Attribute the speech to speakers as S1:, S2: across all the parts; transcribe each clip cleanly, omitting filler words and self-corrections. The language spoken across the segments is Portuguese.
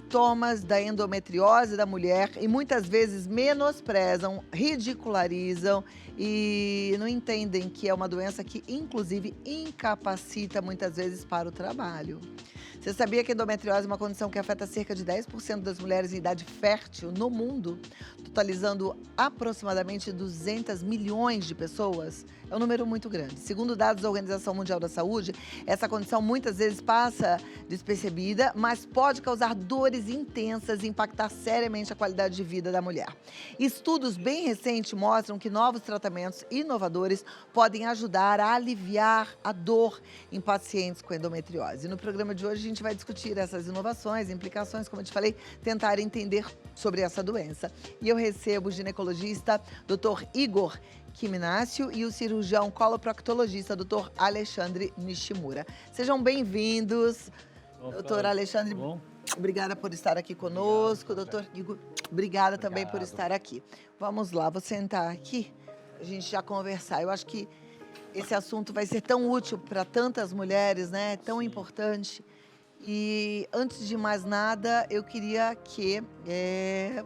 S1: sintomas da endometriose da mulher e muitas vezes menosprezam, ridicularizam e não entendem que é uma doença que, inclusive, incapacita muitas vezes para o trabalho. Você sabia que a endometriose é uma condição que afeta cerca de 10% das mulheres em idade fértil no mundo, totalizando aproximadamente 200 milhões de pessoas? É um número muito grande. Segundo dados da Organização Mundial da Saúde, essa condição muitas vezes passa despercebida, mas pode causar dores intensas e impactar seriamente a qualidade de vida da mulher. Estudos bem recentes mostram que novos tratamentos inovadores podem ajudar a aliviar a dor em pacientes com endometriose. No programa de hoje a gente vai discutir essas inovações, implicações, como eu te falei, tentar entender sobre essa doença. E eu recebo o ginecologista Dr. Igor Quiminacio e o cirurgião coloproctologista Dr. Alexandre Nishimura. Sejam bem-vindos, doutor Alexandre.
S2: Bom.
S1: Obrigada por estar aqui conosco. Doutor Igor, obrigada também por estar aqui. Vamos lá, vou sentar aqui, a gente já conversar. Eu acho que esse assunto vai ser tão útil para tantas mulheres, né? Tão importante. E antes de mais nada, eu queria que...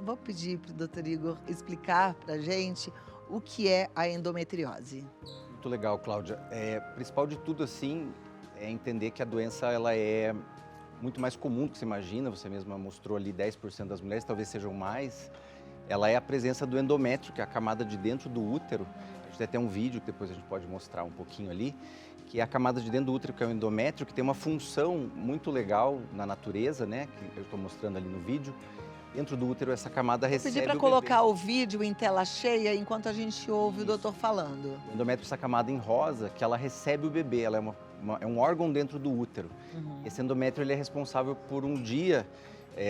S1: vou pedir para o doutor Igor explicar para a gente o que é a endometriose.
S3: Muito legal, Cláudia. Principal de tudo, assim, é entender que a doença ela é muito mais comum do que você imagina. Você mesma mostrou ali 10% das mulheres, talvez sejam mais. Ela é a presença do endométrio, que é a camada de dentro do útero. A gente tem até um vídeo que depois a gente pode mostrar um pouquinho ali, que é a camada de dentro do útero, que é o endométrio, que tem uma função muito legal na natureza, né? Que eu estou mostrando ali no vídeo. Dentro do útero, essa camada recebe o bebê.
S1: Vou pedir para colocar o vídeo em tela cheia enquanto a gente ouve o doutor falando.
S3: O endométrio é essa camada em rosa, que ela recebe o bebê, ela é um órgão dentro do útero. Esse endométrio ele é responsável por um dia,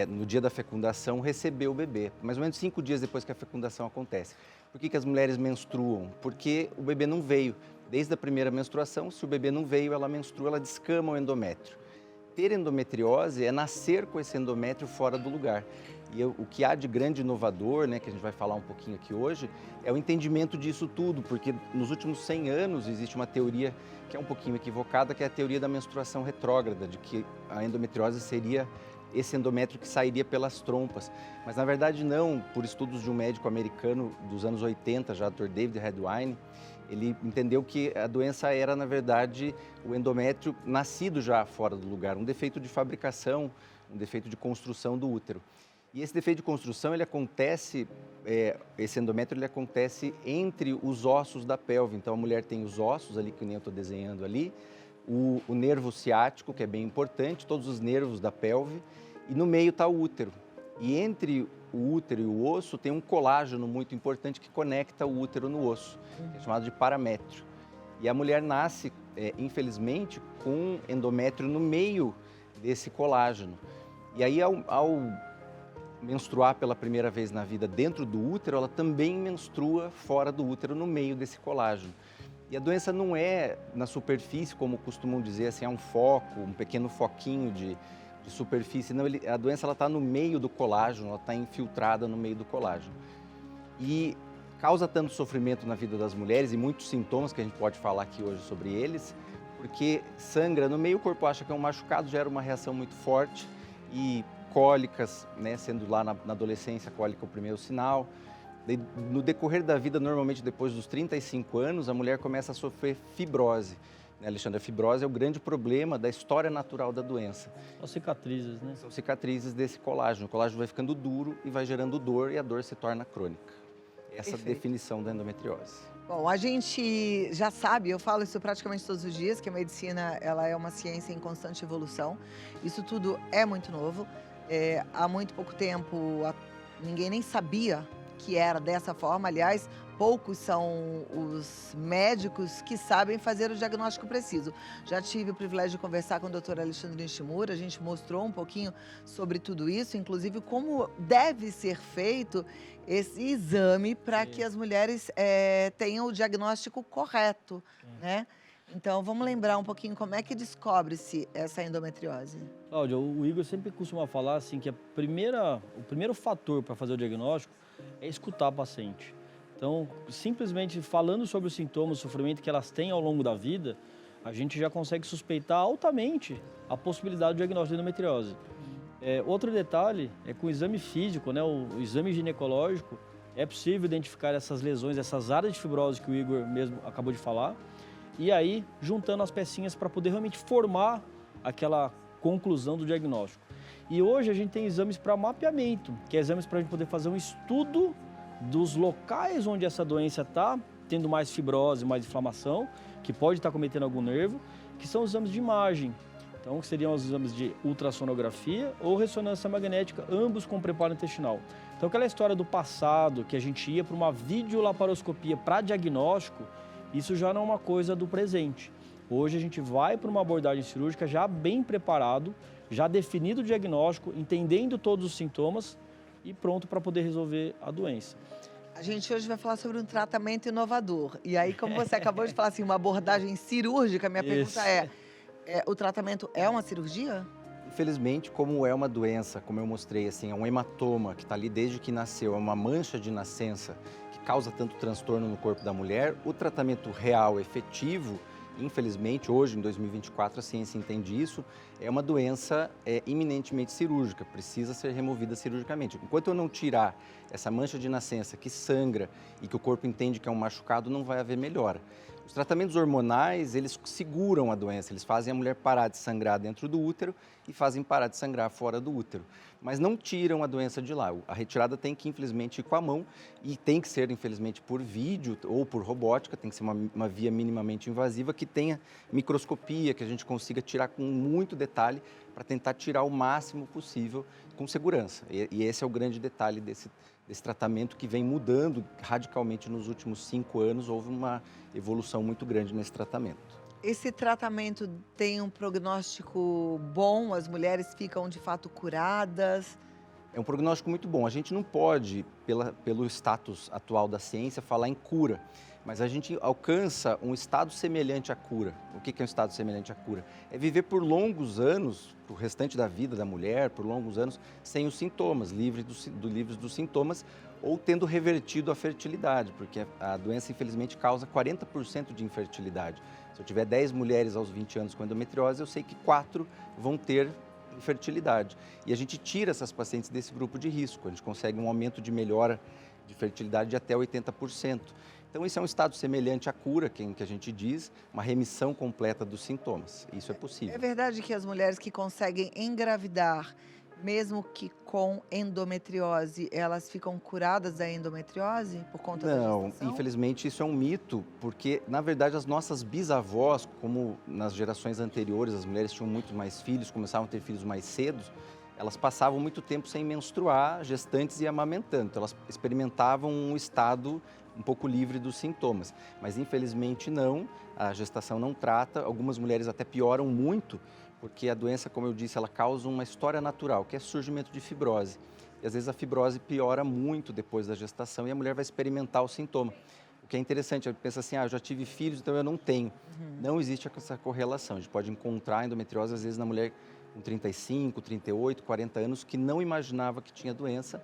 S3: no dia da fecundação, receber o bebê. Mais ou menos 5 dias depois que a fecundação acontece. Por que as mulheres menstruam? Porque o bebê não veio. Desde a primeira menstruação, se o bebê não veio, ela menstrua, ela descama o endométrio. Ter endometriose é nascer com esse endométrio fora do lugar. E o que há de grande inovador, né, que a gente vai falar um pouquinho aqui hoje, é o entendimento disso tudo, porque nos últimos 100 anos existe uma teoria que é um pouquinho equivocada, que é a teoria da menstruação retrógrada, de que a endometriose seria esse endométrio que sairia pelas trompas. Mas na verdade não, por estudos de um médico americano dos anos 80, já Dr. David Redwine, ele entendeu que a doença era, na verdade, o endométrio nascido já fora do lugar, um defeito de fabricação, um defeito de construção do útero. E esse defeito de construção, ele acontece, esse endométrio, ele acontece entre os ossos da pelve. Então, a mulher tem os ossos ali, que nem eu estou desenhando ali, o nervo ciático, que é bem importante, todos os nervos da pelve, e no meio está o útero. E entre o útero e o osso tem um colágeno muito importante que conecta o útero no osso, que é chamado de paramétrio. E a mulher nasce, infelizmente, com endométrio no meio desse colágeno. E aí, ao menstruar pela primeira vez na vida dentro do útero, ela também menstrua fora do útero, no meio desse colágeno. E a doença não é na superfície, como costumam dizer, assim, é um foco, um pequeno foquinho de superfície. Não, a doença está no meio do colágeno, ela está infiltrada no meio do colágeno. E causa tanto sofrimento na vida das mulheres e muitos sintomas que a gente pode falar aqui hoje sobre eles, porque sangra no meio, o corpo acha que é um machucado, gera uma reação muito forte e cólicas, né, sendo lá na adolescência a cólica o primeiro sinal. No decorrer da vida, normalmente depois dos 35 anos, a mulher começa a sofrer fibrose. Alexandre, a fibrose é o grande problema da história natural da doença.
S2: São cicatrizes, né?
S3: São cicatrizes desse colágeno. O colágeno vai ficando duro e vai gerando dor e a dor se torna crônica. Essa é a definição da endometriose.
S1: Bom, a gente já sabe, eu falo isso praticamente todos os dias, que a medicina ela é uma ciência em constante evolução. Isso tudo é muito novo. Há muito pouco tempo, ninguém nem sabia que era dessa forma. Aliás, poucos são os médicos que sabem fazer o diagnóstico preciso. Já tive o privilégio de conversar com o Dr. Alexandre Nishimura, a gente mostrou um pouquinho sobre tudo isso, inclusive como deve ser feito esse exame para que as mulheres tenham o diagnóstico correto, né? Então, vamos lembrar um pouquinho como é que descobre-se essa endometriose.
S2: Cláudia, o Igor sempre costuma falar assim que o primeiro fator para fazer o diagnóstico é escutar a paciente. Então, simplesmente falando sobre os sintomas, o sofrimento que elas têm ao longo da vida, a gente já consegue suspeitar altamente a possibilidade do diagnóstico de endometriose. Outro detalhe é que o exame físico, né, o exame ginecológico, é possível identificar essas lesões, essas áreas de fibrose que o Igor mesmo acabou de falar, e aí juntando as pecinhas para poder realmente formar aquela conclusão do diagnóstico. E hoje a gente tem exames para mapeamento, que é exames para a gente poder fazer um estudo dos locais onde essa doença está tendo mais fibrose, mais inflamação, que pode estar cometendo algum nervo, que são os exames de imagem. Então, que seriam os exames de ultrassonografia ou ressonância magnética, ambos com preparo intestinal. Então, aquela história do passado, que a gente ia para uma videolaparoscopia para diagnóstico, isso já não é uma coisa do presente. Hoje a gente vai para uma abordagem cirúrgica já bem preparado, já definido o diagnóstico, entendendo todos os sintomas e pronto para poder resolver a doença.
S1: A gente hoje vai falar sobre um tratamento inovador. E aí, como você acabou de falar, assim, uma abordagem cirúrgica, minha pergunta o tratamento é uma cirurgia?
S3: Infelizmente, como é uma doença, como eu mostrei, assim, é um hematoma que está ali desde que nasceu, é uma mancha de nascença que causa tanto transtorno no corpo da mulher, o tratamento real, efetivo, infelizmente, hoje, em 2024, a ciência entende isso, é uma doença iminentemente cirúrgica, precisa ser removida cirurgicamente. Enquanto eu não tirar essa mancha de nascença que sangra e que o corpo entende que é um machucado, não vai haver melhora. Os tratamentos hormonais, eles seguram a doença, eles fazem a mulher parar de sangrar dentro do útero e fazem parar de sangrar fora do útero, mas não tiram a doença de lá. A retirada tem que, infelizmente, ir com a mão e tem que ser, infelizmente, por vídeo ou por robótica, tem que ser uma via minimamente invasiva que tenha microscopia, que a gente consiga tirar com muito detalhe para tentar tirar o máximo possível com segurança. E esse é o grande detalhe desse tratamento que vem mudando radicalmente nos últimos 5 anos, houve uma evolução muito grande nesse tratamento.
S1: Esse tratamento tem um prognóstico bom? As mulheres ficam de fato curadas?
S3: É um prognóstico muito bom. A gente não pode, pelo status atual da ciência, falar em cura, mas a gente alcança um estado semelhante à cura. O que é um estado semelhante à cura? É viver por longos anos, o restante da vida da mulher, por longos anos, sem os sintomas, livres dos sintomas, ou tendo revertido a fertilidade, porque a doença, infelizmente, causa 40% de infertilidade. Se eu tiver 10 mulheres aos 20 anos com endometriose, eu sei que 4 vão ter infertilidade. E a gente tira essas pacientes desse grupo de risco, a gente consegue um aumento de melhora de fertilidade de até 80%. Então, isso é um estado semelhante à cura, que a gente diz, uma remissão completa dos sintomas. Isso é possível.
S1: É verdade que as mulheres que conseguem engravidar, mesmo que com endometriose, elas ficam curadas da endometriose por conta da gestação?
S3: Não, infelizmente isso é um mito, porque, na verdade, as nossas bisavós, como nas gerações anteriores, as mulheres tinham muito mais filhos, começavam a ter filhos mais cedo, elas passavam muito tempo sem menstruar, gestantes e amamentando. Então, elas experimentavam um estado um pouco livre dos sintomas. Mas, infelizmente, não. A gestação não trata. Algumas mulheres até pioram muito, porque a doença, como eu disse, ela causa uma história natural, que é surgimento de fibrose. E, às vezes, a fibrose piora muito depois da gestação e a mulher vai experimentar o sintoma. O que é interessante, ela pensa assim, eu já tive filhos, então eu não tenho. Não existe essa correlação. A gente pode encontrar endometriose, às vezes, na mulher com 35, 38, 40 anos, que não imaginava que tinha doença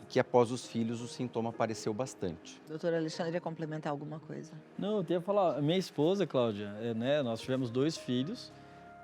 S3: e que após os filhos o sintoma apareceu bastante.
S1: Doutora Alexandre, ia complementar alguma coisa?
S2: Não, eu ia falar, minha esposa, Cláudia, nós tivemos 2 filhos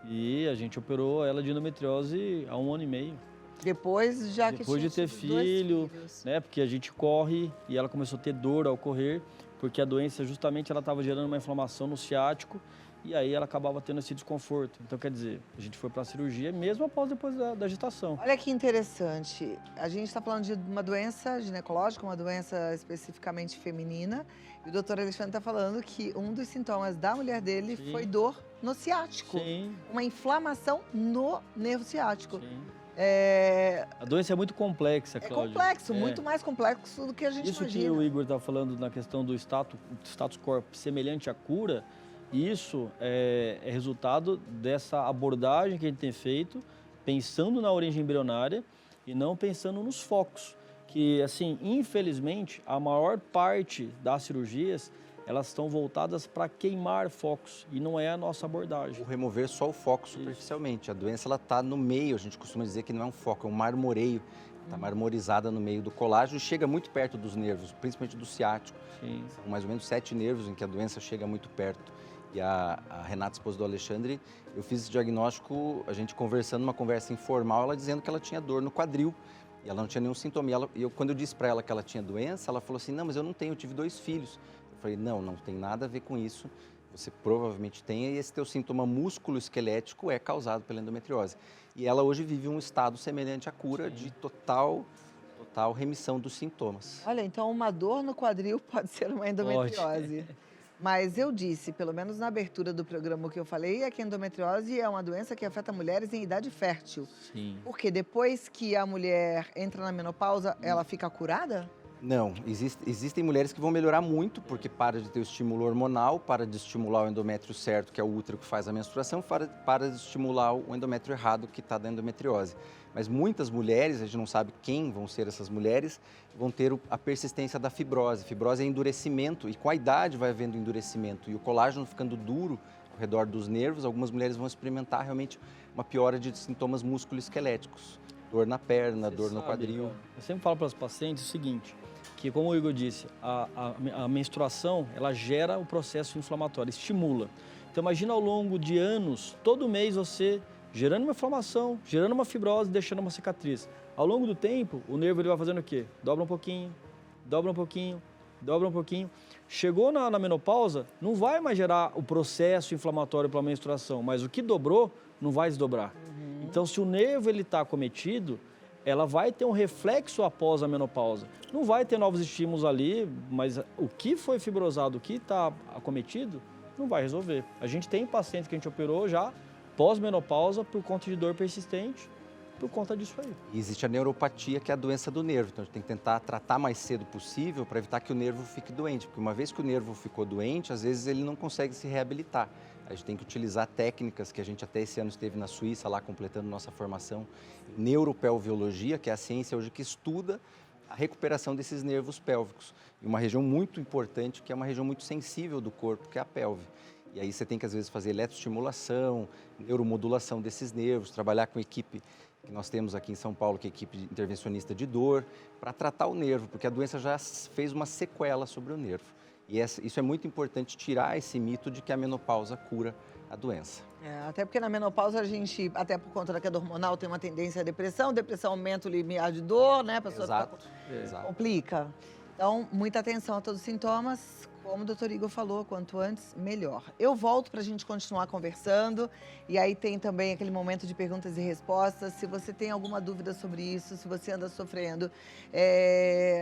S2: e a gente operou ela de endometriose há 1 ano e meio.
S1: Depois
S2: de ter
S1: filho,
S2: né? Porque a gente corre e ela começou a ter dor ao correr, porque a doença justamente ela estava gerando uma inflamação no ciático e aí ela acabava tendo esse desconforto. Então, quer dizer, a gente foi para a cirurgia mesmo depois da gestação.
S1: Olha que interessante, a gente está falando de uma doença ginecológica, uma doença especificamente feminina, e o doutor Alexandre está falando que um dos sintomas da mulher dele
S2: Sim.
S1: foi dor no ciático,
S2: Sim,
S1: uma inflamação no nervo ciático.
S2: sim.
S1: É
S2: A doença é muito complexa, Cláudia.
S1: complexo, muito mais complexo do que a gente
S2: Isso que
S1: imagina.
S2: o Igor está falando na questão do status quo semelhante à cura, isso é resultado dessa abordagem que a gente tem feito, pensando na origem embrionária e não pensando nos focos. Que, assim, infelizmente, a maior parte das cirurgias, elas estão voltadas para queimar focos e não é a nossa abordagem.
S3: Ou remover só o foco superficialmente. A doença está no meio, a gente costuma dizer que não é um foco, é um marmoreio. Está marmorizada no meio do colágeno e chega muito perto dos nervos, principalmente do ciático.
S2: Sim.
S3: São mais ou menos 7 nervos em que a doença chega muito perto. E a Renata, esposa do Alexandre, eu fiz esse diagnóstico, a gente conversando, uma conversa informal, ela dizendo que ela tinha dor no quadril. E ela não tinha nenhum sintoma. Quando eu disse para ela que ela tinha doença, ela falou assim, não, mas eu não tenho, eu tive 2 filhos. Eu falei, não tem nada a ver com isso. Você provavelmente tem, e esse teu sintoma músculo-esquelético é causado pela endometriose. E ela hoje vive um estado semelhante à cura de total remissão dos sintomas.
S1: Olha, então uma dor no quadril pode ser uma endometriose. Mas eu disse, pelo menos na abertura do programa que eu falei, é que a endometriose é uma doença que afeta mulheres em idade fértil.
S2: Sim.
S1: Porque depois que a mulher entra na menopausa, ela fica curada?
S3: Não, existem mulheres que vão melhorar muito, porque para de ter o estímulo hormonal, para de estimular o endométrio certo, que é o útero que faz a menstruação, para de estimular o endométrio errado, que está da endometriose. Mas muitas mulheres, a gente não sabe quem vão ser essas mulheres, vão ter a persistência da fibrose. Fibrose é endurecimento, e com a idade vai havendo endurecimento. E o colágeno ficando duro ao redor dos nervos, algumas mulheres vão experimentar realmente uma piora de sintomas musculoesqueléticos. Dor na perna, dor no quadril.
S2: Eu sempre falo para os pacientes o seguinte, que como o Igor disse, a menstruação, ela gera o processo inflamatório, estimula. Então imagina ao longo de anos, todo mês você gerando uma inflamação, gerando uma fibrose, deixando uma cicatriz. Ao longo do tempo, o nervo ele vai fazendo o quê? Dobra um pouquinho, dobra um pouquinho, dobra um pouquinho. Chegou na menopausa, não vai mais gerar o processo inflamatório pela menstruação, mas o que dobrou não vai desdobrar. Então, se o nervo está acometido, ela vai ter um reflexo após a menopausa. Não vai ter novos estímulos ali, mas o que foi fibrosado, o que está acometido, não vai resolver. A gente tem paciente que a gente operou já pós-menopausa por conta de dor persistente, por conta disso aí.
S3: E existe a neuropatia, que é a doença do nervo. Então, a gente tem que tentar tratar mais cedo possível para evitar que o nervo fique doente. Porque uma vez que o nervo ficou doente, às vezes ele não consegue se reabilitar. A gente tem que utilizar técnicas que a gente até esse ano esteve na Suíça, lá completando nossa formação em neuropelviologia, que é a ciência hoje que estuda a recuperação desses nervos pélvicos. E uma região muito importante, que é uma região muito sensível do corpo, que é a pelve. E aí você tem que, às vezes, fazer eletroestimulação, neuromodulação desses nervos, trabalhar com a equipe que nós temos aqui em São Paulo, que é a equipe intervencionista de dor, para tratar o nervo, porque a doença já fez uma sequela sobre o nervo. E isso é muito importante, tirar esse mito de que a menopausa cura a doença.
S1: Até porque na menopausa a gente, até por conta da queda hormonal, tem uma tendência à depressão. Depressão aumenta o limiar de dor, né? A pessoa
S3: Exato.
S1: complica. Então, muita atenção a todos os sintomas. Como o doutor Igor falou, quanto antes, melhor. Eu volto para a gente continuar conversando. E aí tem também aquele momento de perguntas e respostas. Se você tem alguma dúvida sobre isso, se você anda sofrendo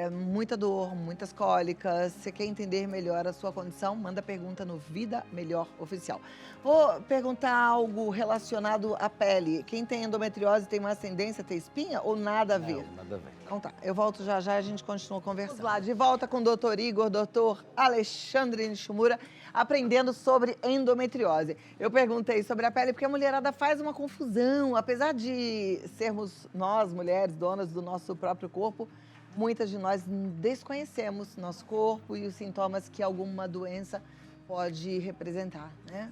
S1: muita dor, muitas cólicas, você quer entender melhor a sua condição, manda pergunta no Vida Melhor Oficial. Vou perguntar algo relacionado à pele. Quem tem endometriose tem uma ascendência a ter espinha ou nada a ver?
S3: Não, nada a ver.
S1: Então tá, eu volto já e a gente continua conversando. Vamos lá, de volta com o doutor Igor, doutor Alexandre Nishimura, aprendendo sobre endometriose. Eu perguntei sobre a pele porque a mulherada faz uma confusão. Apesar de sermos nós, mulheres, donas do nosso próprio corpo, muitas de nós desconhecemos nosso corpo e os sintomas que alguma doença pode representar, né?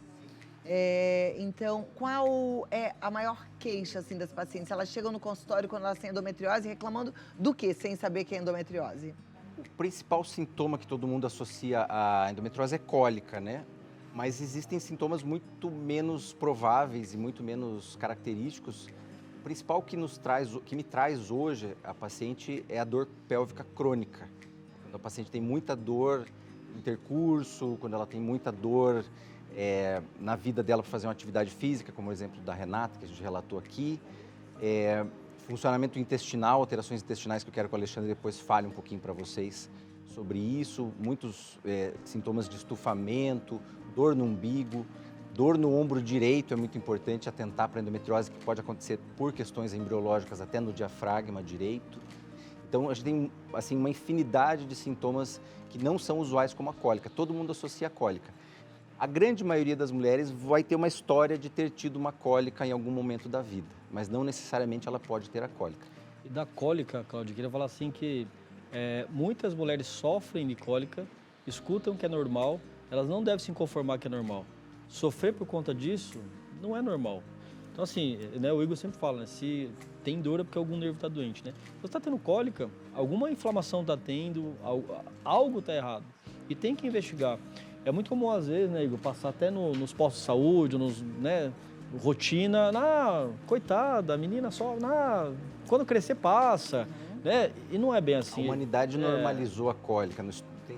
S1: Então, qual é a maior queixa assim, das pacientes? Elas chegam no consultório quando elas têm endometriose reclamando do quê, sem saber que é endometriose?
S3: O principal sintoma que todo mundo associa à endometriose é cólica, né? Mas existem sintomas muito menos prováveis e muito menos característicos. O principal que me traz hoje a paciente é a dor pélvica crônica. Quando a paciente tem muita dor no intercurso, quando ela tem muita dor na vida dela para fazer uma atividade física, como o exemplo da Renata, que a gente relatou aqui. Funcionamento intestinal, alterações intestinais, que eu quero que o Alexandre depois fale um pouquinho para vocês sobre isso. Muitos sintomas de estufamento, dor no umbigo, dor no ombro direito, é muito importante atentar para a endometriose, que pode acontecer por questões embriológicas até no diafragma direito. Então, a gente tem assim, uma infinidade de sintomas que não são usuais como a cólica. Todo mundo associa a cólica. A grande maioria das mulheres vai ter uma história de ter tido uma cólica em algum momento da vida, mas não necessariamente ela pode ter a cólica.
S2: E da cólica, Cláudia, eu queria falar assim que muitas mulheres sofrem de cólica, escutam que é normal, elas não devem se conformar que é normal. Sofrer por conta disso não é normal. Então assim, né, o Igor sempre fala, né, se tem dor é porque algum nervo está doente, né? Se você está tendo cólica, alguma inflamação está tendo, algo está errado e tem que investigar. É muito comum, às vezes, né, Igor, passar até nos postos de saúde, né, rotina, coitada, a menina só, quando crescer passa, né? E não é bem assim.
S3: A humanidade normalizou a cólica. Tem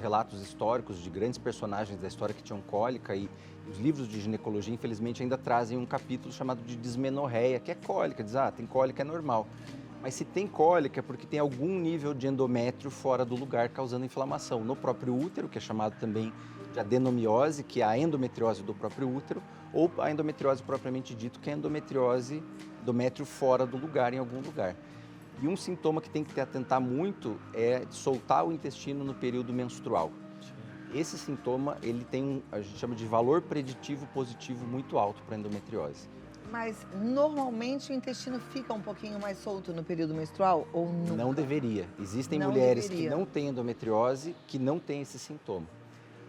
S3: relatos históricos de grandes personagens da história que tinham cólica e os livros de ginecologia, infelizmente, ainda trazem um capítulo chamado de dismenorreia, que é cólica, diz, tem cólica, é normal. Mas se tem cólica é porque tem algum nível de endométrio fora do lugar, causando inflamação no próprio útero, que é chamado também de adenomiose, que é a endometriose do próprio útero, ou a endometriose propriamente dito, que é a endométrio fora do lugar, em algum lugar. E um sintoma que tem que atentar muito é soltar o intestino no período menstrual. Esse sintoma, ele tem, a gente chama de valor preditivo positivo muito alto para endometriose.
S1: Mas, normalmente, o intestino fica um pouquinho mais solto no período menstrual ou nunca?
S3: Não deveria. Existem mulheres que não têm endometriose que não têm esse sintoma.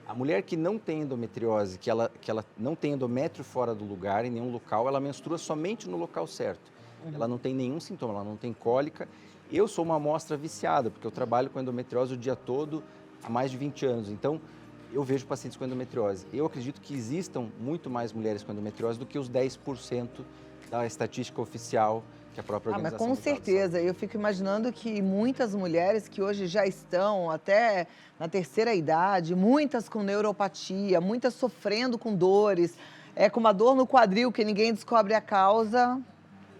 S3: A mulher que não tem endometriose, que ela não tem endométrio fora do lugar, em nenhum local, ela menstrua somente no local certo. Ela não tem nenhum sintoma, ela não tem cólica. Eu sou uma amostra viciada, porque eu trabalho com endometriose o dia todo há mais de 20 anos. Então, eu vejo pacientes com endometriose. Eu acredito que existam muito mais mulheres com endometriose do que os 10% da estatística oficial que a própria Organização
S1: Mas com certeza, eu fico imaginando que muitas mulheres que hoje já estão até na terceira idade, muitas com neuropatia, muitas sofrendo com dores, com uma dor no quadril que ninguém descobre a causa,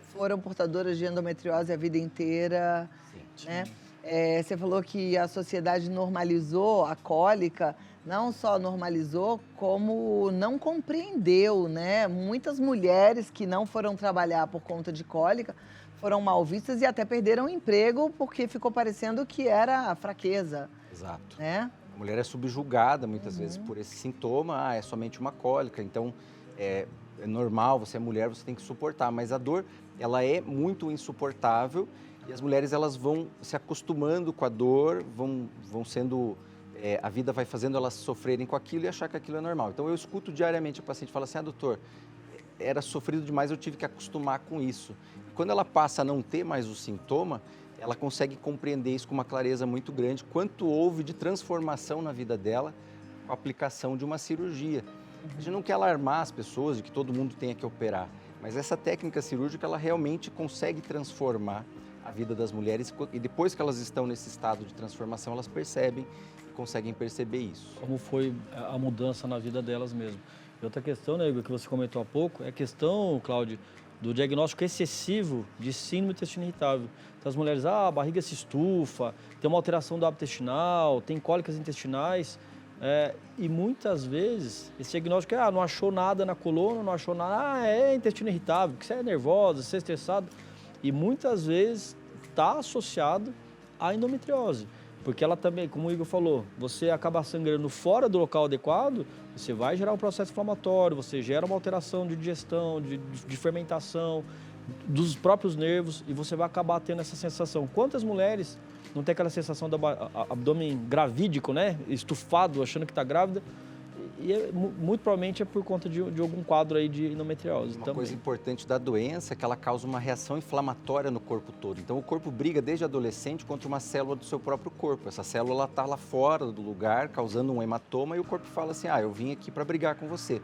S1: foram portadoras de endometriose a vida inteira, né? Você falou que a sociedade normalizou a cólica, não só normalizou, como não compreendeu, né? Muitas mulheres que não foram trabalhar por conta de cólica foram mal vistas e até perderam o emprego porque ficou parecendo que era fraqueza.
S3: Exato.
S1: Né?
S3: A mulher é subjugada muitas vezes por esse sintoma, é somente uma cólica, então é normal, você é mulher, você tem que suportar, mas a dor, ela é muito insuportável e as mulheres, elas vão se acostumando com a dor, vão sendo... a vida vai fazendo elas sofrerem com aquilo e achar que aquilo é normal. Então, eu escuto diariamente a paciente falar assim, doutor, era sofrido demais, eu tive que acostumar com isso. E quando ela passa a não ter mais o sintoma, ela consegue compreender isso com uma clareza muito grande, quanto houve de transformação na vida dela com a aplicação de uma cirurgia. A gente não quer alarmar as pessoas de que todo mundo tenha que operar, mas essa técnica cirúrgica, ela realmente consegue transformar a vida das mulheres e depois que elas estão nesse estado de transformação, elas percebem e conseguem perceber isso.
S2: Como foi a mudança na vida delas mesmo. E outra questão, né, Igor, que você comentou há pouco, é a questão, Cláudio, do diagnóstico excessivo de síndrome do intestino irritável. Então, as mulheres, a barriga se estufa, tem uma alteração do hábito intestinal, tem cólicas intestinais, e muitas vezes esse diagnóstico é, não achou nada na coluna, não achou nada, é intestino irritável, porque você é nervosa, você é estressado, e muitas vezes está associado à endometriose. Porque ela também, como o Igor falou, você acaba sangrando fora do local adequado, você vai gerar um processo inflamatório, você gera uma alteração de digestão, de fermentação, dos próprios nervos, e você vai acabar tendo essa sensação. Quantas mulheres não tem aquela sensação do abdômen gravídico, né? Estufado, achando que está grávida? E muito provavelmente é por conta de algum quadro aí de endometriose.
S3: Uma coisa importante da doença é que ela causa uma reação inflamatória no corpo todo. Então, o corpo briga desde adolescente contra uma célula do seu próprio corpo. Essa célula está lá fora do lugar, causando um hematoma, e o corpo fala assim, eu vim aqui para brigar com você.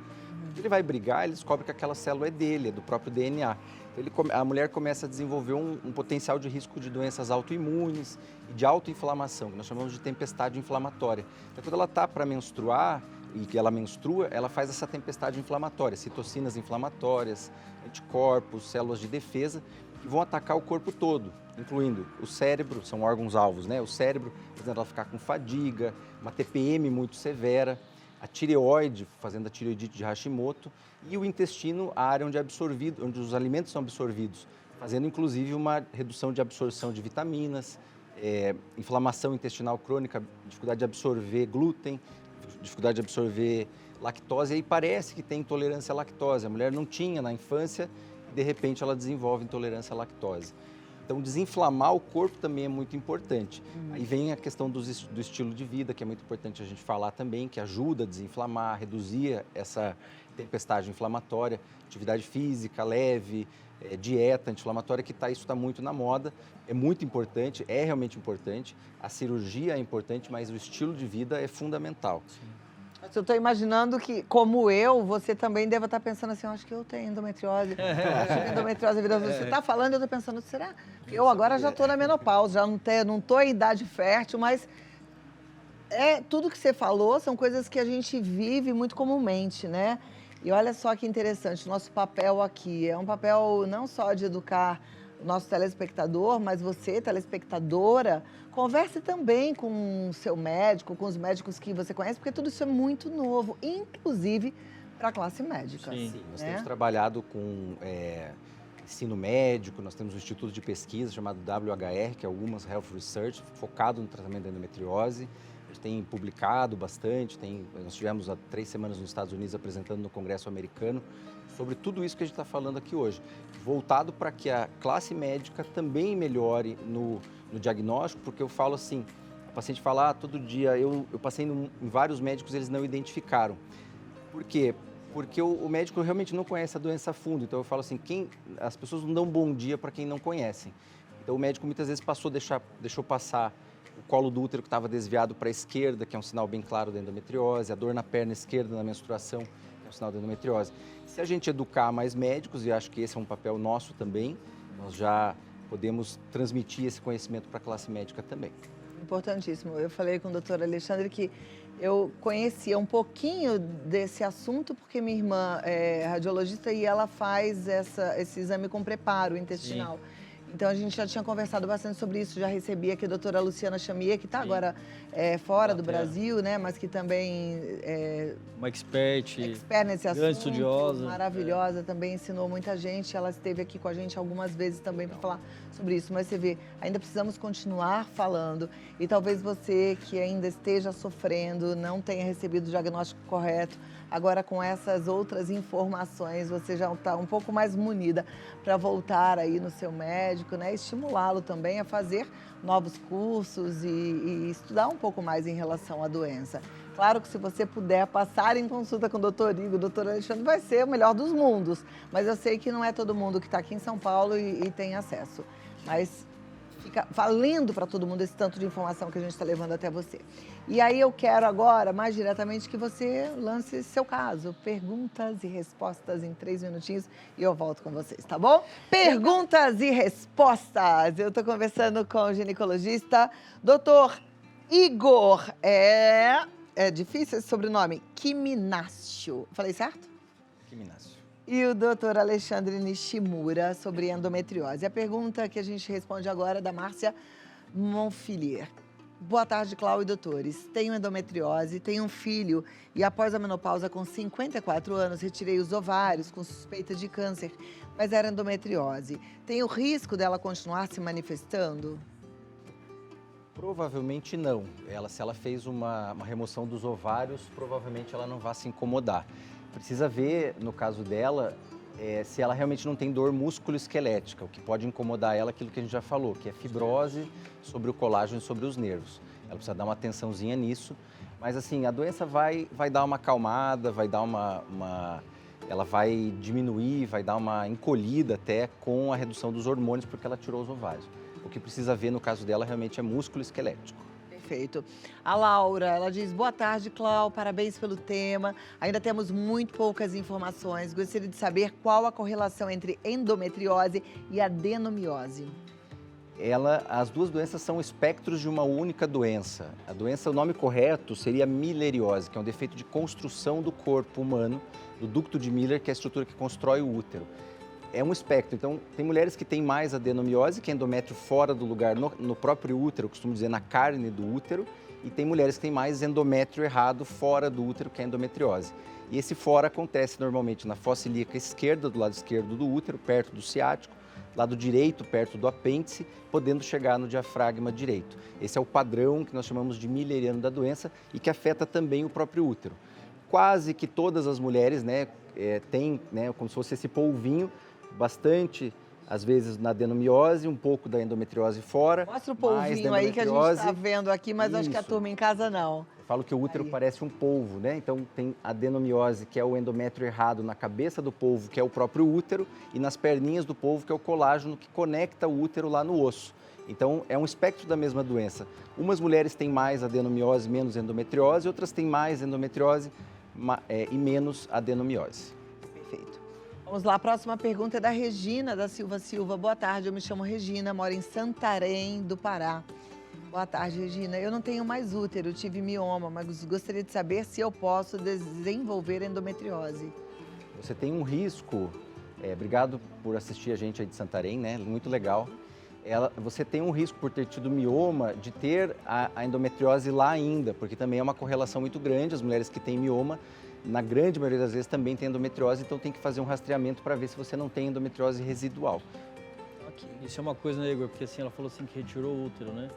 S3: Ele vai brigar, ele descobre que aquela célula é dele, é do próprio DNA. Então, a mulher começa a desenvolver um potencial de risco de doenças autoimunes e de autoinflamação, que nós chamamos de tempestade inflamatória. Então, quando ela está para menstruar, e que ela menstrua, ela faz essa tempestade inflamatória, citocinas inflamatórias, anticorpos, células de defesa, que vão atacar o corpo todo, incluindo o cérebro, são órgãos-alvos, né? O cérebro, fazendo ela ficar com fadiga, uma TPM muito severa, a tireoide, fazendo a tireoidite de Hashimoto, e o intestino, a área onde os alimentos são absorvidos, fazendo inclusive uma redução de absorção de vitaminas, inflamação intestinal crônica, dificuldade de absorver glúten, dificuldade de absorver lactose, e aí parece que tem intolerância à lactose. A mulher não tinha na infância e, de repente, ela desenvolve intolerância à lactose. Então, desinflamar o corpo também é muito importante. Aí vem a questão do estilo de vida, que é muito importante a gente falar também, que ajuda a desinflamar, a reduzir essa tempestade inflamatória, atividade física leve, dieta anti-inflamatória, isso está muito na moda, é muito importante, é realmente importante, a cirurgia é importante, mas o estilo de vida é fundamental.
S2: Sim.
S1: Eu estou imaginando que, como eu, você também deve estar pensando assim, acho que eu tenho endometriose. Acho que endometriose é vida. Você está falando, eu estou pensando, será? Eu agora já estou na menopausa, já não estou em idade fértil, mas tudo que você falou são coisas que a gente vive muito comumente, né? E olha só que interessante, nosso papel aqui é um papel não só de educar o nosso telespectador, mas você, telespectadora, converse também com o seu médico, com os médicos que você conhece, porque tudo isso é muito novo, inclusive para a classe médica.
S2: Sim.
S3: Sim, nós
S1: né?
S3: temos trabalhado com ensino médico, nós temos um instituto de pesquisa chamado WHR, que é o Women's Health Research, focado no tratamento da endometriose. A gente tem publicado bastante, nós tivemos há 3 semanas nos Estados Unidos apresentando no Congresso americano sobre tudo isso que a gente está falando aqui hoje, voltado para que a classe médica também melhore no diagnóstico, porque eu falo assim, o paciente fala, todo dia, eu passei em vários médicos, eles não identificaram. Por quê? Porque o médico realmente não conhece a doença a fundo, então eu falo assim, as pessoas não dão bom dia para quem não conhecem. Então o médico muitas vezes deixou passar o colo do útero que estava desviado para a esquerda, que é um sinal bem claro da endometriose, a dor na perna esquerda na menstruação, que é um sinal da endometriose. Se a gente educar mais médicos, e acho que esse é um papel nosso também, nós já podemos transmitir esse conhecimento para a classe médica também.
S1: Importantíssimo. Eu falei com o doutor Alexandre que eu conhecia um pouquinho desse assunto porque minha irmã é radiologista e ela faz esse exame com preparo intestinal. Sim. Então, a gente já tinha conversado bastante sobre isso, já recebi aqui a doutora Luciana Chamier, que está agora fora do Brasil, né? Mas que também
S2: uma expert
S1: nesse assunto,
S2: grande estudiosa.
S1: Maravilhosa, também ensinou muita gente. Ela esteve aqui com a gente algumas vezes também para falar sobre isso. Mas você vê, ainda precisamos continuar falando. E talvez você que ainda esteja sofrendo, não tenha recebido o diagnóstico correto, agora com essas outras informações, você já está um pouco mais munida para voltar aí no seu médico, né? Estimulá-lo também a fazer novos cursos e estudar um pouco mais em relação à doença. Claro que se você puder passar em consulta com o doutor Igor, o doutor Alexandre, vai ser o melhor dos mundos. Mas eu sei que não é todo mundo que está aqui em São Paulo e tem acesso. Mas fica valendo para todo mundo esse tanto de informação que a gente está levando até você. E aí eu quero agora, mais diretamente, que você lance seu caso. Perguntas e respostas em 3 minutinhos e eu volto com vocês, tá bom? Perguntas e respostas. Eu estou conversando com o ginecologista, doutor Igor. É difícil esse sobrenome? Quiminacio. Falei certo?
S3: Quiminacio.
S1: E o doutor Alexandre Nishimura sobre endometriose. A pergunta que a gente responde agora é da Márcia Monfilier. Boa tarde, Cláudio e doutores. Tenho endometriose, tenho um filho e após a menopausa com 54 anos retirei os ovários com suspeita de câncer, mas era endometriose. Tem o risco dela continuar se manifestando?
S3: Provavelmente não. Se ela fez uma remoção dos ovários, provavelmente ela não vai se incomodar. Precisa ver, no caso dela, se ela realmente não tem dor músculo-esquelética, o que pode incomodar ela, aquilo que a gente já falou, que é fibrose sobre o colágeno e sobre os nervos. Ela precisa dar uma atençãozinha nisso, mas assim, a doença vai dar uma acalmada, vai dar ela vai diminuir, vai dar uma encolhida até com a redução dos hormônios, porque ela tirou os ovários. O que precisa ver no caso dela realmente é músculo esquelético.
S1: Perfeito. A Laura, ela diz, boa tarde, Cláudio, parabéns pelo tema. Ainda temos muito poucas informações. Gostaria de saber qual a correlação entre endometriose e adenomiose.
S3: As duas doenças são espectros de uma única doença. O nome correto seria mileriose, que é um defeito de construção do corpo humano, do ducto de Miller, que é a estrutura que constrói o útero. É um espectro, então tem mulheres que têm mais adenomiose, que é endométrio fora do lugar, no próprio útero, costumo dizer na carne do útero, e tem mulheres que têm mais endométrio errado fora do útero, que é endometriose. E esse fora acontece normalmente na fossa ilíaca esquerda, do lado esquerdo do útero, perto do ciático, lado direito, perto do apêndice, podendo chegar no diafragma direito. Esse é o padrão que nós chamamos de milleriano da doença e que afeta também o próprio útero. Quase que todas as mulheres têm como se fosse esse polvinho, bastante, às vezes, na adenomiose, um pouco da endometriose fora.
S1: Mostra o polvinho aí que a gente está vendo aqui, mas acho que a turma em casa não.
S3: Eu falo que o útero parece um polvo, né? Então, tem adenomiose, que é o endométrio errado na cabeça do polvo, que é o próprio útero, e nas perninhas do polvo, que é o colágeno que conecta o útero lá no osso. Então, é um espectro da mesma doença. Umas mulheres têm mais adenomiose, menos endometriose, outras têm mais endometriose e menos adenomiose.
S1: Perfeito. Vamos lá, a próxima pergunta é da Regina da Silva Silva. Boa tarde, eu me chamo Regina, moro em Santarém, do Pará. Boa tarde, Regina. Eu não tenho mais útero, tive mioma, mas gostaria de saber se eu posso desenvolver endometriose.
S3: Você tem um risco, obrigado por assistir a gente aí de Santarém, né? Muito legal. Você tem um risco por ter tido mioma de ter a endometriose lá ainda, porque também é uma correlação muito grande. As mulheres que têm mioma, na grande maioria das vezes, também têm endometriose, então tem que fazer um rastreamento para ver se você não tem endometriose residual.
S2: Ok. Isso é uma coisa, né, Igor? Porque assim, ela falou assim que retirou o útero, né?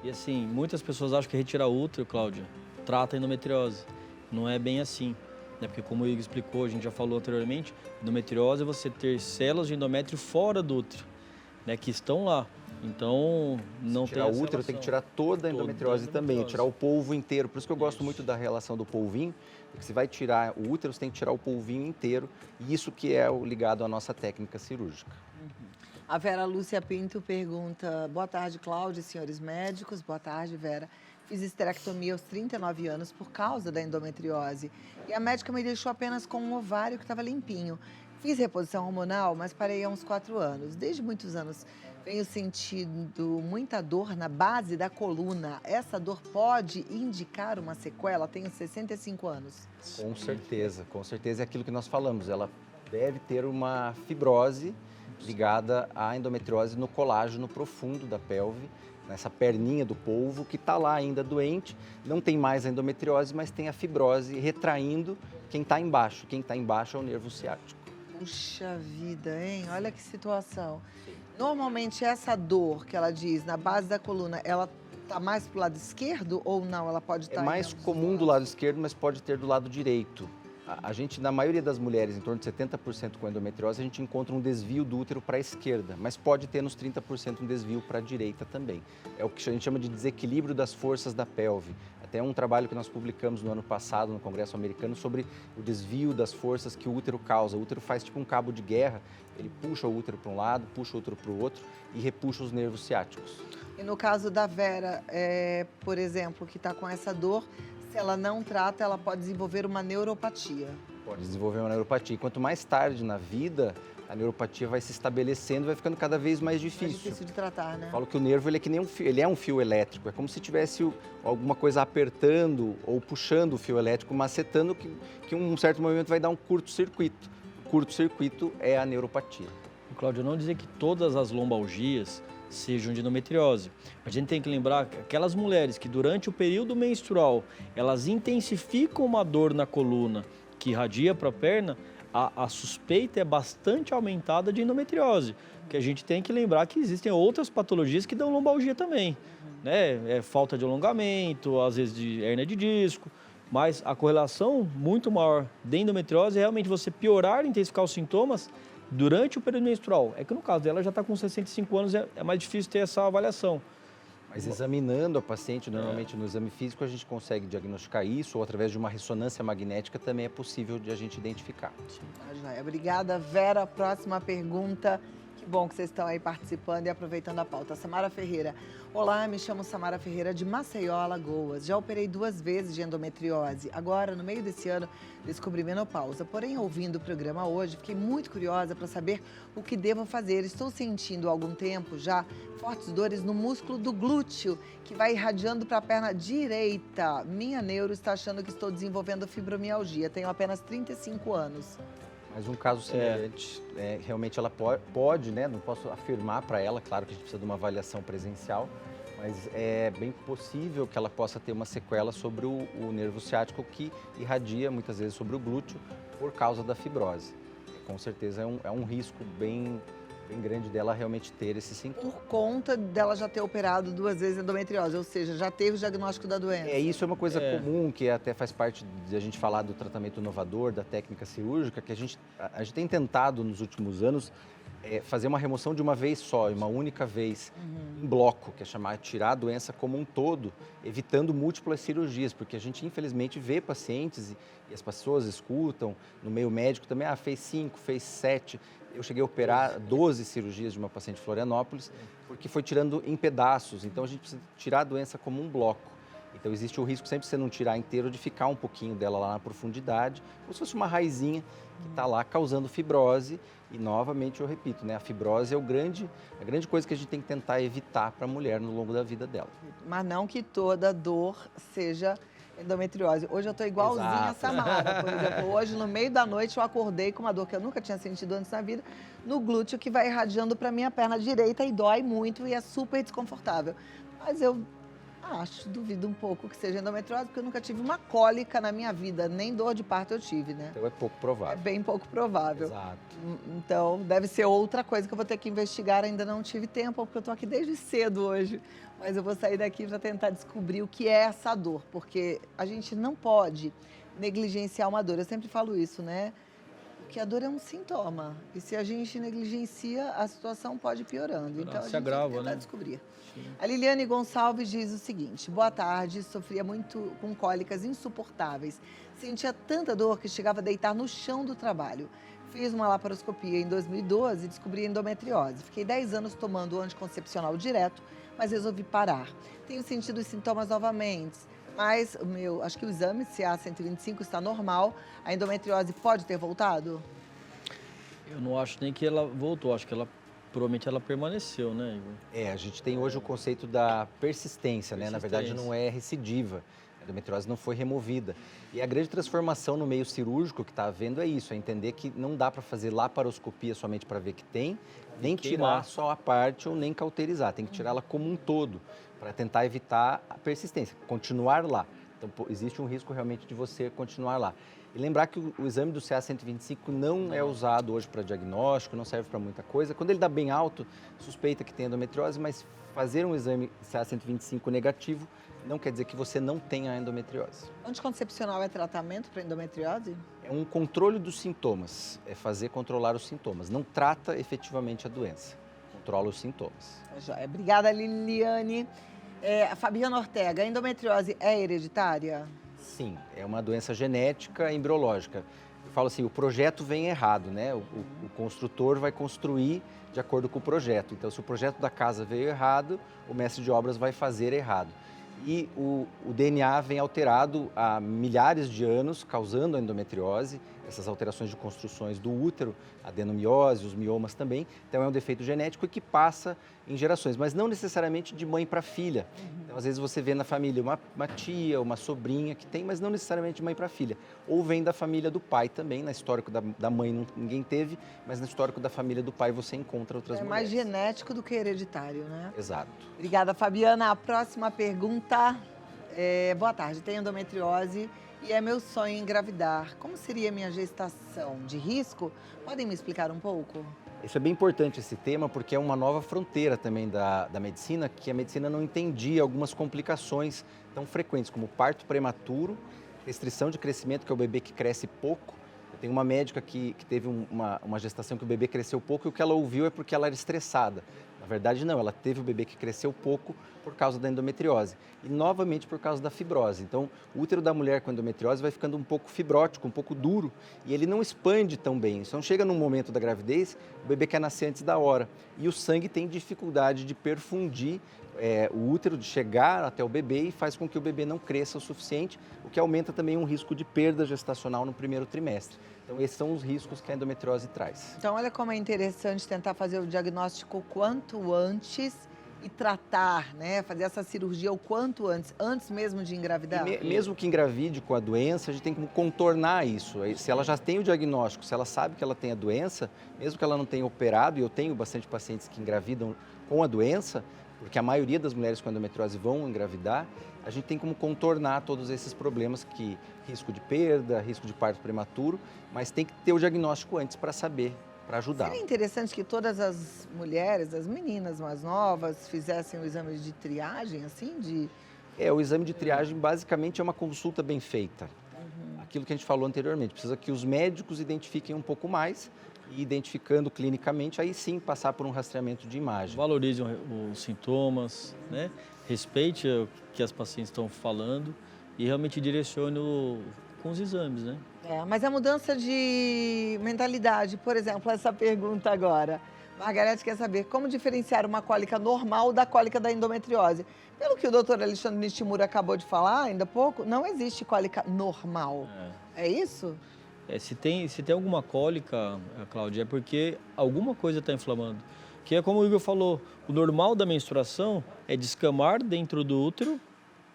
S2: E assim, muitas pessoas acham que retirar o útero, Cláudia, trata a endometriose. Não é bem assim, né? Porque como o Igor explicou, a gente já falou anteriormente, endometriose é você ter células de endométrio fora do útero, né? Que estão lá. Então, não tem
S3: tirar o útero, tem que tirar toda a endometriose também, tirar o polvo inteiro. Por isso que eu gosto muito da relação do polvinho, porque se vai tirar o útero, você tem que tirar o polvinho inteiro, e isso que é o ligado à nossa técnica cirúrgica.
S1: A Vera Lúcia Pinto pergunta, boa tarde, Cláudia e senhores médicos. Boa tarde, Vera. Fiz esterectomia aos 39 anos por causa da endometriose. E a médica me deixou apenas com um ovário que estava limpinho. Fiz reposição hormonal, mas parei há uns 4 anos. Desde muitos anos venho sentindo muita dor na base da coluna. Essa dor pode indicar uma sequela? Tenho 65 anos.
S3: Com certeza é aquilo que nós falamos. Ela deve ter uma fibrose ligada à endometriose no colágeno profundo da pelve, nessa perninha do polvo, que está lá ainda doente, não tem mais a endometriose, mas tem a fibrose retraindo quem está embaixo. Quem está embaixo é o nervo ciático.
S1: Puxa vida, hein? Olha que situação. Normalmente essa dor que ela diz na base da coluna, ela está mais para o lado esquerdo ou não? Ela pode estar
S3: É mais comum do lado esquerdo, mas pode ter do lado direito. A gente, na maioria das mulheres, em torno de 70% com endometriose, a gente encontra um desvio do útero para a esquerda, mas pode ter nos 30% um desvio para a direita também. É o que a gente chama de desequilíbrio das forças da pelve. Até um trabalho que nós publicamos no ano passado no Congresso Americano sobre o desvio das forças que o útero causa. O útero faz tipo um cabo de guerra, ele puxa o útero para um lado, puxa o útero para o outro e repuxa os nervos ciáticos.
S1: E no caso da Vera, por exemplo, que está com essa dor, se ela não trata, ela pode desenvolver uma neuropatia.
S3: Pode desenvolver uma neuropatia. Quanto mais tarde na vida, a neuropatia vai se estabelecendo, vai ficando cada vez mais difícil.
S1: Mais difícil de tratar, né?
S3: Eu falo que o nervo ele é que nem um fio, ele é um fio elétrico. É como se tivesse alguma coisa apertando ou puxando o fio elétrico, macetando que um certo movimento vai dar um curto-circuito. O curto-circuito é a neuropatia.
S2: Cláudio, não dizer que todas as lombalgias sejam de endometriose. A gente tem que lembrar que aquelas mulheres que durante o período menstrual elas intensificam uma dor na coluna que irradia para a perna, a suspeita é bastante aumentada de endometriose. Que a gente tem que lembrar que existem outras patologias que dão lombalgia também, né? Falta de alongamento, às vezes de hérnia de disco, mas a correlação muito maior de endometriose é realmente você piorar, intensificar os sintomas durante o período menstrual. É que no caso dela já está com 65 anos, é mais difícil ter essa avaliação.
S3: Mas examinando a paciente, normalmente no exame físico, a gente consegue diagnosticar isso, ou através de uma ressonância magnética também é possível de a gente identificar.
S1: Tá, joia. Obrigada, Vera. Próxima pergunta. Que bom que vocês estão aí participando e aproveitando a pauta. Samara Ferreira. Olá, me chamo Samara Ferreira de Maceió, Alagoas. Já operei 2 vezes de endometriose. Agora, no meio desse ano, descobri menopausa. Porém, ouvindo o programa hoje, fiquei muito curiosa para saber o que devo fazer. Estou sentindo há algum tempo já fortes dores no músculo do glúteo, que vai irradiando para a perna direita. Minha neuro está achando que estou desenvolvendo fibromialgia. Tenho apenas 35 anos.
S3: Mas um caso semelhante, realmente ela pode, né? Não posso afirmar para ela, claro que a gente precisa de uma avaliação presencial, mas é bem possível que ela possa ter uma sequela sobre o nervo ciático que irradia muitas vezes sobre o glúteo por causa da fibrose. Com certeza é um risco bem grande dela realmente ter esse sintoma.
S1: Por conta dela já ter operado 2 vezes endometriose, ou seja, já teve o diagnóstico da doença.
S3: Isso é uma coisa comum, que até faz parte de a gente falar do tratamento inovador, da técnica cirúrgica, que a gente tem tentado nos últimos anos fazer uma remoção de uma vez só, uma única vez, em bloco, que é tirar a doença como um todo, evitando múltiplas cirurgias, porque a gente infelizmente vê pacientes e as pessoas escutam, no meio médico também, fez 5, fez 7, Eu cheguei a operar 12 cirurgias de uma paciente de Florianópolis, porque foi tirando em pedaços. Então, a gente precisa tirar a doença como um bloco. Então, existe o risco, sempre você não tirar inteiro, de ficar um pouquinho dela lá na profundidade, como se fosse uma raizinha que está lá causando fibrose. E, novamente, eu repito, né, a fibrose é a grande coisa que a gente tem que tentar evitar para a mulher no longo da vida dela.
S1: Mas não que toda dor seja endometriose. Hoje eu estou igualzinha a
S3: Exato.
S1: Samara, por exemplo. Hoje, no meio da noite, eu acordei com uma dor que eu nunca tinha sentido antes na vida, no glúteo, que vai irradiando para minha perna direita e dói muito e é super desconfortável. Mas eu duvido um pouco que seja endometriose, porque eu nunca tive uma cólica na minha vida, nem dor de parto eu tive, né?
S3: Então, é pouco
S1: É
S3: provável.
S1: bem pouco provável.
S3: Exato.
S1: Então, deve ser outra coisa que eu vou ter que investigar. Ainda não tive tempo, porque eu estou aqui desde cedo hoje. Mas eu vou sair daqui para tentar descobrir o que é essa dor, porque a gente não pode negligenciar uma dor. Eu sempre falo isso, né? Que a dor é um sintoma. E se a gente negligencia, a situação pode ir piorando. Então, a
S2: Se
S1: gente
S2: agrava,
S1: tem que tentar
S2: né?
S1: descobrir.
S2: Sim.
S1: A Liliane Gonçalves diz o seguinte: boa tarde, sofria muito com cólicas insuportáveis. Sentia tanta dor que chegava a deitar no chão do trabalho. Fiz uma laparoscopia em 2012 e descobri endometriose. Fiquei 10 anos tomando anticoncepcional direto, mas resolvi parar. Tenho sentido os sintomas novamente, mas acho que o exame CA-125 está normal. A endometriose pode ter voltado?
S2: Eu não acho nem que ela voltou, acho que provavelmente ela permaneceu, né, Igor?
S3: A gente tem hoje o conceito da persistência, né? Na verdade,
S2: Persistência.
S3: não é recidiva. A endometriose não foi removida. E a grande transformação no meio cirúrgico que está havendo é isso, é entender que não dá para fazer laparoscopia somente para ver que tem, nem
S2: queimar.
S3: tirar só a parte ou nem cauterizar. Tem que tirá-la como um todo, para tentar evitar a persistência, continuar lá. Então, existe um risco realmente de você continuar lá. E lembrar que o exame do CA-125 não é usado hoje para diagnóstico, não serve para muita coisa. Quando ele dá bem alto, suspeita que tem endometriose, mas fazer um exame CA-125 negativo não quer dizer que você não tenha endometriose.
S1: Anticoncepcional é tratamento para endometriose?
S3: É um controle dos sintomas, é fazer controlar os sintomas. Não trata efetivamente a doença, controla os sintomas.
S1: Joia. Obrigada, Liliane. A Fabiana Ortega, a endometriose é hereditária?
S3: Sim, é uma doença genética embriológica. Eu falo assim, o projeto vem errado, né? O construtor vai construir de acordo com o projeto. Então, se o projeto da casa veio errado, o mestre de obras vai fazer errado. E o DNA vem alterado há milhares de anos, causando a endometriose, essas alterações de construções do útero, a adenomiose, os miomas também. Então, é um defeito genético que passa em gerações, mas não necessariamente de mãe para filha. Então, às vezes você vê na família uma tia, uma sobrinha que tem, mas não necessariamente de mãe para filha. Ou vem da família do pai também, na histórico da mãe ninguém teve, mas no histórico da família do pai você encontra outras
S1: É
S3: mulheres.
S1: mais genético do que hereditário, né?
S3: Exato.
S1: Obrigada, Fabiana. A próxima pergunta boa tarde, tenho endometriose e é meu sonho engravidar. Como seria minha gestação? De risco? Podem me explicar um pouco?
S3: Isso é bem importante, esse tema, porque é uma nova fronteira também da medicina, que a medicina não entendia algumas complicações tão frequentes, como parto prematuro, restrição de crescimento, que é o bebê que cresce pouco. Eu tenho uma médica que teve uma gestação que o bebê cresceu pouco e o que ela ouviu é porque ela era estressada. Na verdade, não, ela teve o bebê que cresceu pouco por causa da endometriose e, novamente, por causa da fibrose. Então, o útero da mulher com endometriose vai ficando um pouco fibrótico, um pouco duro e ele não expande tão bem. Então, chega num momento da gravidez, o bebê quer nascer antes da hora e o sangue tem dificuldade de perfundir o útero, de chegar até o bebê e faz com que o bebê não cresça o suficiente, o que aumenta também um risco de perda gestacional no primeiro trimestre. Então, esses são os riscos que a endometriose traz.
S1: Então, olha como é interessante tentar fazer o diagnóstico quanto antes e tratar, né? Fazer essa cirurgia o quanto antes mesmo de engravidar.
S3: Mesmo que engravide com a doença, a gente tem como contornar isso. Se ela já tem o diagnóstico, se ela sabe que ela tem a doença, mesmo que ela não tenha operado, e eu tenho bastante pacientes que engravidam com a doença, porque a maioria das mulheres com endometriose vão engravidar, a gente tem como contornar todos esses problemas, que risco de perda, risco de parto prematuro, mas tem que ter o diagnóstico antes para saber, para ajudar.
S1: Seria interessante que todas as mulheres, as meninas mais novas, fizessem o exame de triagem, assim,
S3: O exame de triagem basicamente é uma consulta bem feita. Aquilo que a gente falou anteriormente, precisa que os médicos identifiquem um pouco mais e identificando clinicamente, aí sim passar por um rastreamento de imagem.
S2: Valorize os sintomas, né? Respeite o que as pacientes estão falando e realmente direcione com os exames, né?
S1: Mas a mudança de mentalidade, por exemplo, essa pergunta agora. Margarete quer saber como diferenciar uma cólica normal da cólica da endometriose. Pelo que o doutor Alexandre Nishimura acabou de falar ainda há pouco, não existe cólica normal. É isso?
S2: Se tem alguma cólica, Cláudia, é porque alguma coisa está inflamando. Que é como o Igor falou, o normal da menstruação é descamar dentro do útero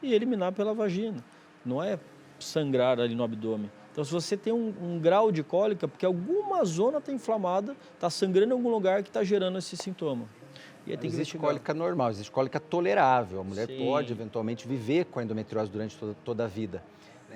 S2: e eliminar pela vagina. Não é sangrar ali no abdômen. Então, se você tem um grau de cólica, porque alguma zona está inflamada, está sangrando em algum lugar que está gerando esse sintoma. E aí tem que
S3: existe
S2: investigar.
S3: cólica normal, existe cólica tolerável. A mulher
S2: Sim.
S3: pode, eventualmente, viver com a endometriose durante toda a vida.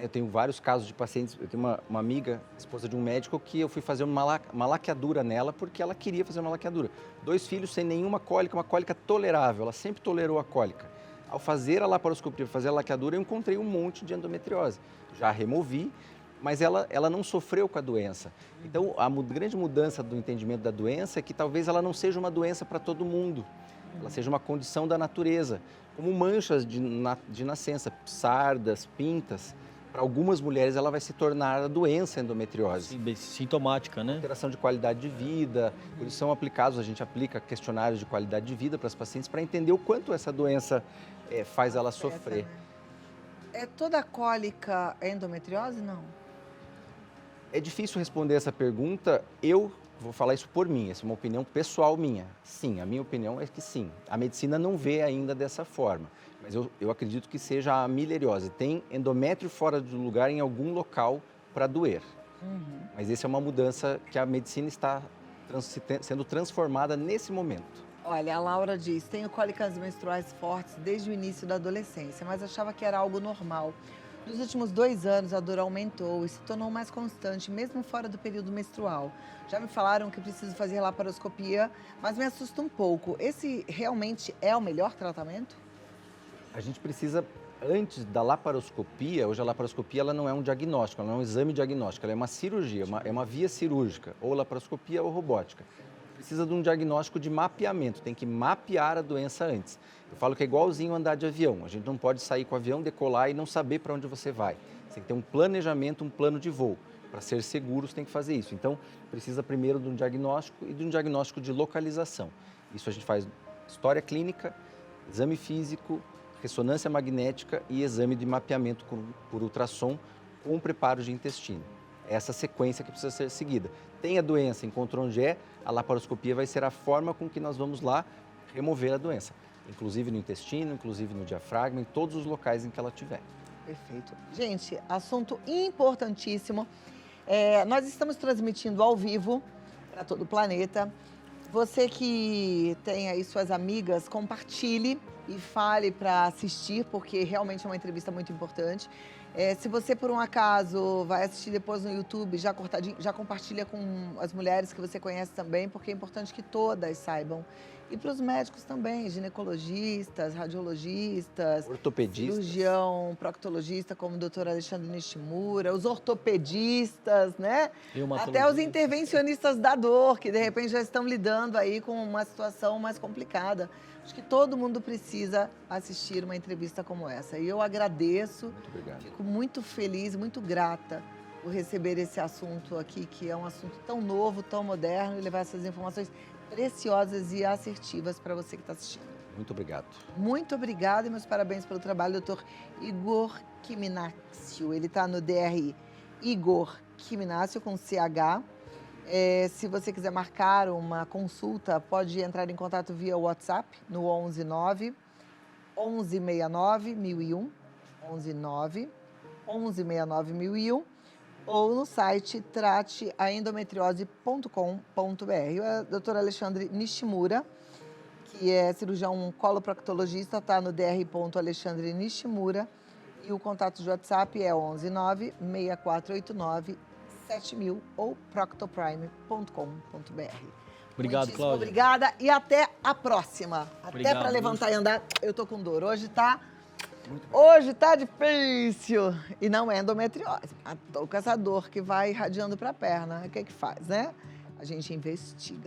S3: Eu tenho vários casos de pacientes, eu tenho uma amiga, esposa de um médico, que eu fui fazer uma laqueadura nela porque ela queria fazer uma laqueadura. 2 filhos sem nenhuma cólica, uma cólica tolerável, ela sempre tolerou a cólica. Ao fazer a laparoscopia, fazer a laqueadura, eu encontrei um monte de endometriose. Já removi, mas ela não sofreu com a doença. Então, a grande mudança do entendimento da doença é que talvez ela não seja uma doença para todo mundo. Ela seja uma condição da natureza, como manchas de nascença, sardas, pintas. Para algumas mulheres, ela vai se tornar a doença endometriose.
S2: Sim, bem sintomática, né?
S3: Alteração de qualidade de vida, por isso são aplicados, a gente aplica questionários de qualidade de vida para as pacientes para entender o quanto essa doença faz ela sofrer.
S1: É toda cólica endometriose, não?
S3: É difícil responder essa pergunta, eu vou falar isso por mim, essa é uma opinião pessoal minha. Sim, a minha opinião é que sim. A medicina não vê ainda dessa forma, mas eu acredito que seja a mileriose. Tem endométrio fora do lugar em algum local para doer. Mas essa é uma mudança que a medicina está sendo transformada nesse momento.
S1: Olha, a Laura diz, tenho cólicas menstruais fortes desde o início da adolescência, mas achava que era algo normal. Nos últimos 2 anos, a dor aumentou e se tornou mais constante, mesmo fora do período menstrual. Já me falaram que preciso fazer laparoscopia, mas me assusta um pouco. Esse realmente é o melhor tratamento?
S3: A gente precisa, antes da laparoscopia, hoje a laparoscopia ela não é um diagnóstico, ela não é um exame diagnóstico, ela é uma cirurgia, é uma via cirúrgica, ou laparoscopia ou robótica. Precisa de um diagnóstico de mapeamento, tem que mapear a doença antes. Eu falo que é igualzinho andar de avião, a gente não pode sair com o avião, decolar e não saber para onde você vai. Você tem que ter um planejamento, um plano de voo. Para ser seguro, você tem que fazer isso. Então, precisa primeiro de um diagnóstico e de um diagnóstico de localização. Isso a gente faz história clínica, exame físico, ressonância magnética e exame de mapeamento por ultrassom com preparo de intestino. Essa sequência que precisa ser seguida. Tem a doença, encontrou onde é, a laparoscopia vai ser a forma com que nós vamos lá remover a doença. Inclusive no intestino, inclusive no diafragma, em todos os locais em que ela tiver.
S1: Perfeito. Gente, assunto importantíssimo. Nós estamos transmitindo ao vivo para todo o planeta. Você que tem aí suas amigas, compartilhe e fale para assistir, porque realmente é uma entrevista muito importante. Se você, por um acaso, vai assistir depois no YouTube, já compartilha com as mulheres que você conhece também, porque é importante que todas saibam. E para os médicos também, ginecologistas, radiologistas,
S3: ortopedistas,
S1: cirurgião, proctologista, como o doutor Alexandre Nishimura, os ortopedistas, né? Até os intervencionistas da dor, que de repente já estão lidando aí com uma situação mais complicada. Acho que todo mundo precisa assistir uma entrevista como essa. E eu agradeço,
S3: muito obrigado.
S1: Fico muito feliz, muito grata por receber esse assunto aqui, que é um assunto tão novo, tão moderno, e levar essas informações preciosas e assertivas para você que está assistindo.
S3: Muito obrigado.
S1: Muito obrigada e meus parabéns pelo trabalho, doutor Igor Quiminacio. Ele está no DRI Igor Quiminacio, com CH. Se você quiser marcar uma consulta, pode entrar em contato via WhatsApp no 119 1169 1001, 119 1169 1001, ou no site trateaendometriose.com.br. O doutor Alexandre Nishimura, que é cirurgião coloproctologista, está no dr.alexandre Nishimura, e o contato de WhatsApp é 119 6489 7000 ou proctoprime.com.br.
S2: Obrigado, Cláudia.
S1: Obrigada e até a próxima.
S2: Obrigado,
S1: até para levantar e andar, eu tô com dor. Hoje tá difícil. E não é endometriose. Tô com essa dor que vai irradiando para a perna. O que faz, né? A gente investiga.